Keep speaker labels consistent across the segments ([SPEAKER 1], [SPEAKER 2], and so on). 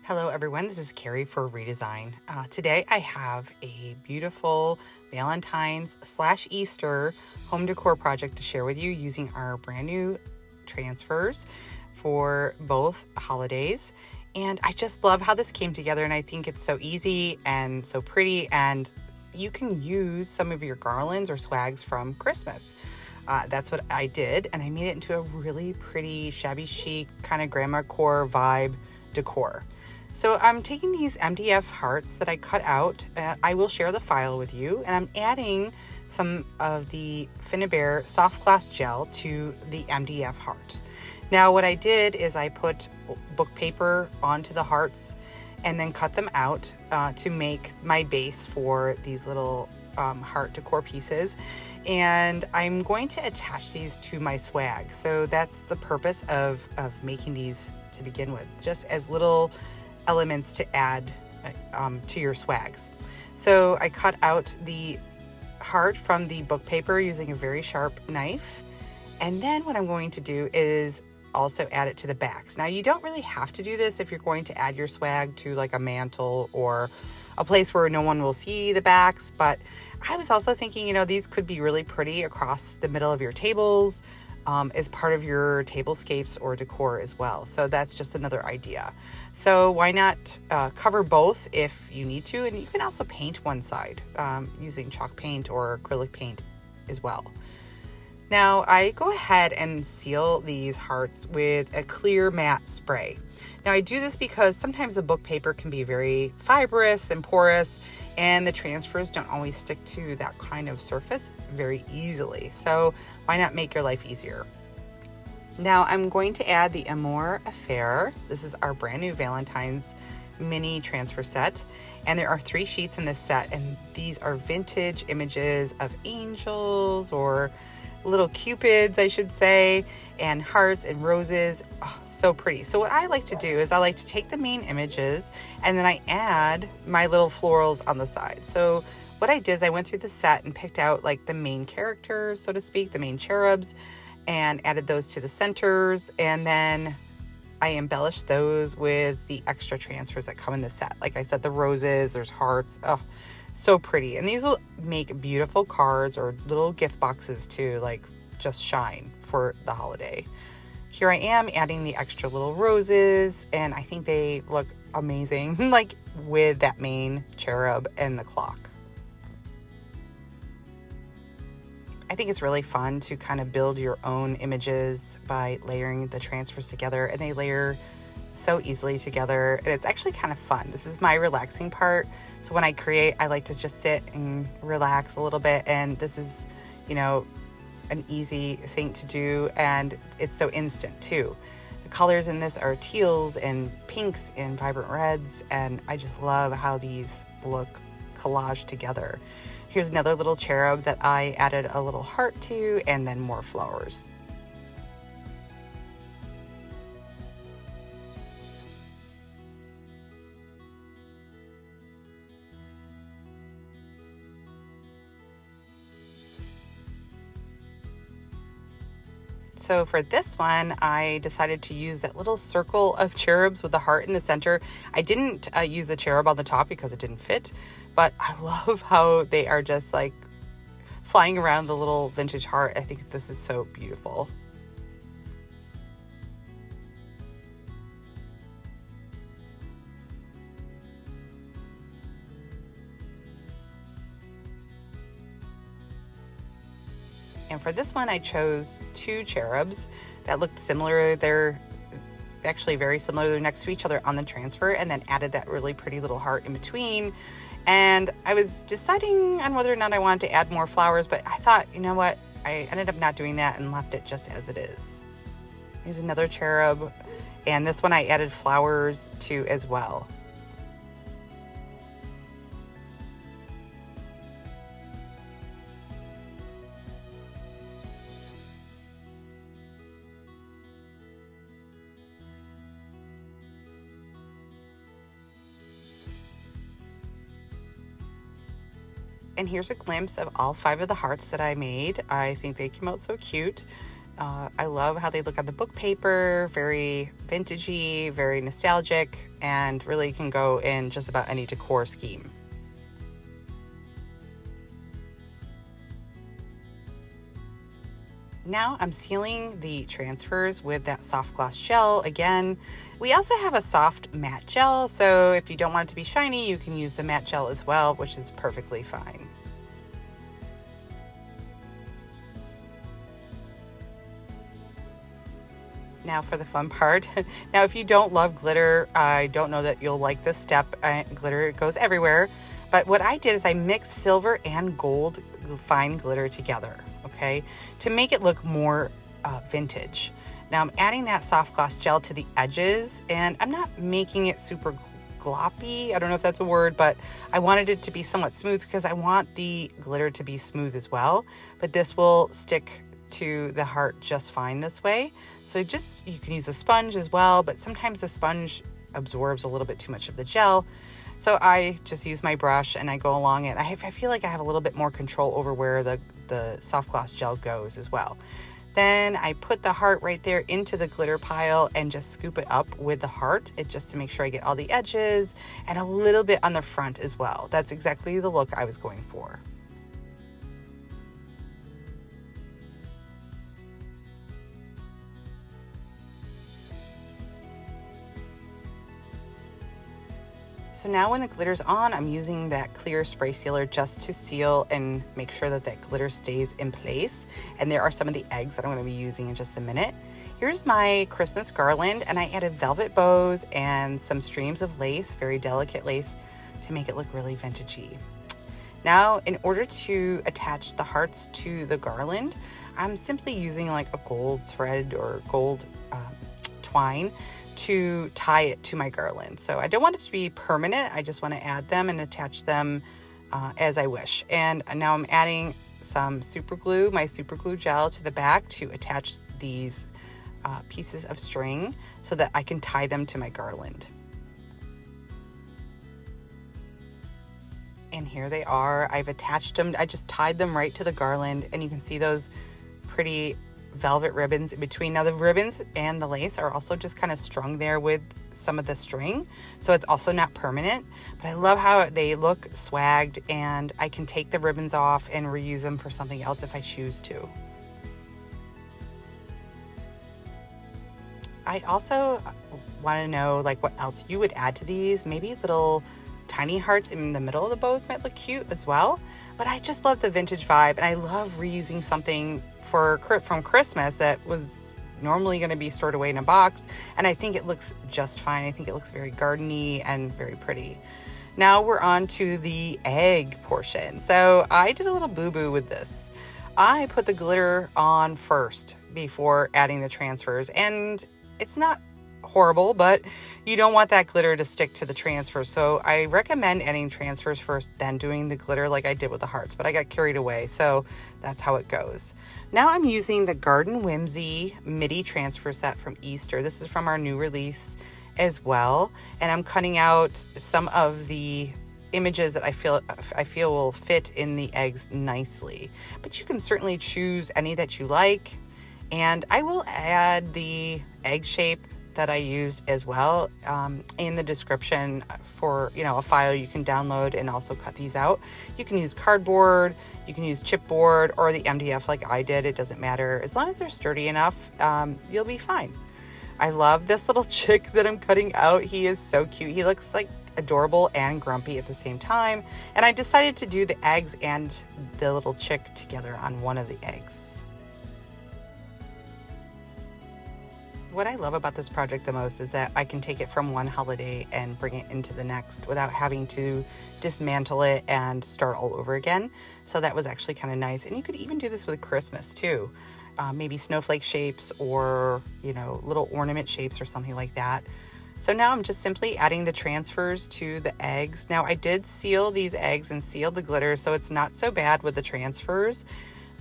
[SPEAKER 1] Hello everyone, this is Cari for Redesign. Today I have a beautiful Valentine's / Easter home decor project to share with you using our brand new transfers for both holidays. And I just love how this came together, and I think it's so easy and so pretty, and you can use some of your garlands or swags from Christmas. That's what I did, and I made it into a really pretty shabby chic kind of grandma core vibe decor. So I'm taking these MDF hearts that I cut out. I will share the file with you, and I'm adding some of the Finnabair soft glass gel to the MDF heart. Now what I did is I put book paper onto the hearts and then cut them out to make my base for these little heart decor pieces. And I'm going to attach these to my swag. So that's the purpose of making these to begin with, just as little elements to add to your swags. So I cut out the heart from the book paper using a very sharp knife. And then what I'm going to do is also add it to the backs. Now you don't really have to do this if you're going to add your swag to like a mantle or a place where no one will see the backs, but I was also thinking, these could be really pretty across the middle of your tables, as part of your tablescapes or decor as well. So that's just another idea. So why not cover both if you need to, and you can also paint one side using chalk paint or acrylic paint as well. Now I go ahead and seal these hearts with a clear matte spray. Now I do this because sometimes the book paper can be very fibrous and porous, and the transfers don't always stick to that kind of surface very easily. So why not make your life easier? Now I'm going to add the Amour Affair. This is our brand new Valentine's mini transfer set, and there are 3 sheets in this set, and these are vintage images of angels or little cupids, I should say, and hearts and roses. Oh, so pretty. So what I like to do is I like to take the main images and then I add my little florals on the side. So what I did is I went through the set and picked out like the main characters, so to speak, the main cherubs, and added those to the centers, and then I embellished those with the extra transfers that come in the set. Like I said, the roses, there's hearts. Oh, so pretty. And these will make beautiful cards or little gift boxes too, like just shine for the holiday. Here I am adding the extra little roses, and I think they look amazing, like with that main cherub and the clock. I think it's really fun to kind of build your own images by layering the transfers together, and they layer so easily together, and it's actually kind of fun. This is my relaxing part. So when I create, I like to just sit and relax a little bit, and this is, an easy thing to do, and it's so instant too. The colors in this are teals and pinks and vibrant reds, and I just love how these look collaged together. Here's another little cherub that I added a little heart to, and then more flowers. So for this one, I decided to use that little circle of cherubs with the heart in the center. I didn't use the cherub on the top because it didn't fit, but I love how they are just like flying around the little vintage heart. I think this is so beautiful. And for this one, I chose 2 cherubs that looked similar. They're actually very similar. They're next to each other on the transfer, and then added that really pretty little heart in between. And I was deciding on whether or not I wanted to add more flowers, but I thought, you know what? I ended up not doing that and left it just as it is. Here's another cherub, and this one I added flowers to as well. And here's a glimpse of all 5 of the hearts that I made. I think they came out so cute. I love how they look on the book paper, very vintagey, very nostalgic, and really can go in just about any decor scheme. Now I'm sealing the transfers with that soft gloss gel again. We also have a soft matte gel, so if you don't want it to be shiny, you can use the matte gel as well, which is perfectly fine. Now for the fun part. Now, if you don't love glitter, I don't know that you'll like this step. Glitter goes everywhere. But what I did is I mixed silver and gold fine glitter together, okay, to make it look more vintage. Now I'm adding that soft gloss gel to the edges, and I'm not making it super gloppy. I don't know if that's a word, but I wanted it to be somewhat smooth because I want the glitter to be smooth as well. But this will stick to the heart just fine this way. So you can use a sponge as well, but sometimes the sponge absorbs a little bit too much of the gel. So I just use my brush and I go along it. I feel like I have a little bit more control over where the soft gloss gel goes as well. Then I put the heart right there into the glitter pile and just scoop it up with the heart, just to make sure I get all the edges and a little bit on the front as well. That's exactly the look I was going for. So now when the glitter's on, I'm using that clear spray sealer just to seal and make sure that that glitter stays in place. And there are some of the eggs that I'm going to be using in just a minute. Here's my Christmas garland, and I added velvet bows and some streams of lace, very delicate lace, to make it look really vintagey. Now, in order to attach the hearts to the garland, I'm simply using like a gold thread or gold twine to tie it to my garland. So I don't want it to be permanent. I just want to add them and attach them as I wish. And now I'm adding some super glue, my super glue gel, to the back to attach these pieces of string so that I can tie them to my garland. And here they are. I've attached them. I just tied them right to the garland, and you can see those pretty velvet ribbons in between. Now the ribbons and the lace are also just kind of strung there with some of the string, so it's also not permanent, but I love how they look swagged, and I can take the ribbons off and reuse them for something else if I choose to. I also want to know like what else you would add to these. Maybe little tiny hearts in the middle of the bows might look cute as well, but I just love the vintage vibe, and I love reusing something from Christmas that was normally going to be stored away in a box, and I think it looks just fine. I think it looks very gardeny and very pretty. Now we're on to the egg portion. So I did a little boo-boo with this. I put the glitter on first before adding the transfers, and it's not horrible, but you don't want that glitter to stick to the transfer. So I recommend adding transfers first, then doing the glitter like I did with the hearts, but I got carried away, so that's how it goes. Now I'm using the Garden Whimsy midi transfer set from Easter. This is from our new release as well, and I'm cutting out some of the images that I feel will fit in the eggs nicely, but you can certainly choose any that you like. And I will add the egg shape that I used as well in the description for a file you can download and also cut these out. You can use cardboard, you can use chipboard, or the MDF like I did. It doesn't matter. As long as they're sturdy enough, you'll be fine. I love this little chick that I'm cutting out. He is so cute. He looks like adorable and grumpy at the same time. And I decided to do the eggs and the little chick together on one of the eggs. What I love about this project the most is that I can take it from one holiday and bring it into the next without having to dismantle it and start all over again. So that was actually kind of nice. And you could even do this with Christmas too. Maybe snowflake shapes or, little ornament shapes or something like that. So now I'm just simply adding the transfers to the eggs. Now I did seal these eggs and seal the glitter, so it's not so bad with the transfers.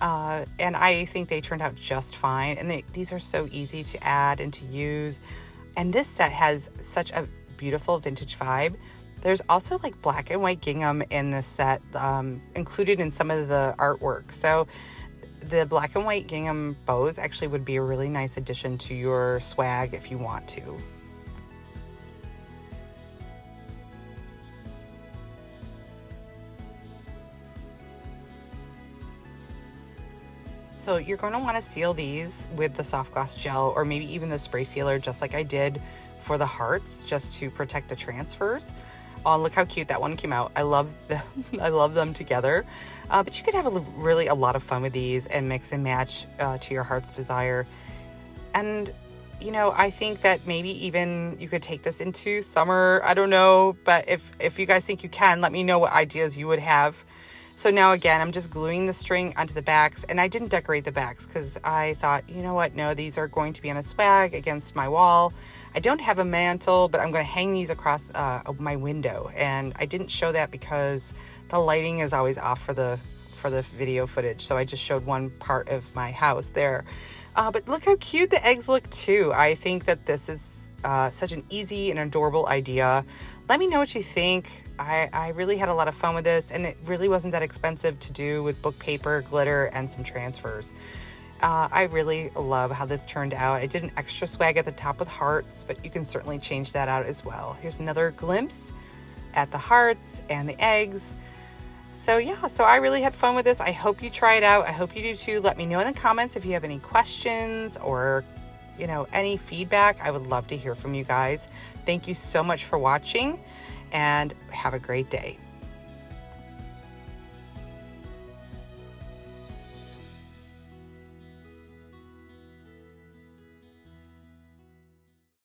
[SPEAKER 1] And I think they turned out just fine. And these are so easy to add and to use. And this set has such a beautiful vintage vibe. There's also like black and white gingham in this set, included in some of the artwork. So the black and white gingham bows actually would be a really nice addition to your swag if you want to. So you're going to want to seal these with the soft gloss gel, or maybe even the spray sealer, just like I did for the hearts, just to protect the transfers. Oh, look how cute that one came out. I love them. I love them together. But you could have really a lot of fun with these and mix and match to your heart's desire. And you know, I think that maybe even you could take this into summer. I don't know, but if you guys think you can, let me know what ideas you would have. So now again, I'm just gluing the string onto the backs, and I didn't decorate the backs because I thought, you know what, no, these are going to be on a swag against my wall. I don't have a mantle, but I'm going to hang these across my window, and I didn't show that because the lighting is always off for the video footage, so I just showed one part of my house there. But look how cute the eggs look too. I think that this is such an easy and adorable idea. Let me know what you think. I really had a lot of fun with this, and it really wasn't that expensive to do with book paper, glitter, and some transfers. I really love how this turned out. I did an extra swag at the top with hearts, but you can certainly change that out as well. Here's another glimpse at the hearts and the eggs. So yeah, so I really had fun with this. I hope you try it out. I hope you do too. Let me know in the comments if you have any questions or, you know, any feedback. I would love to hear from you guys. Thank you so much for watching, and have a great day.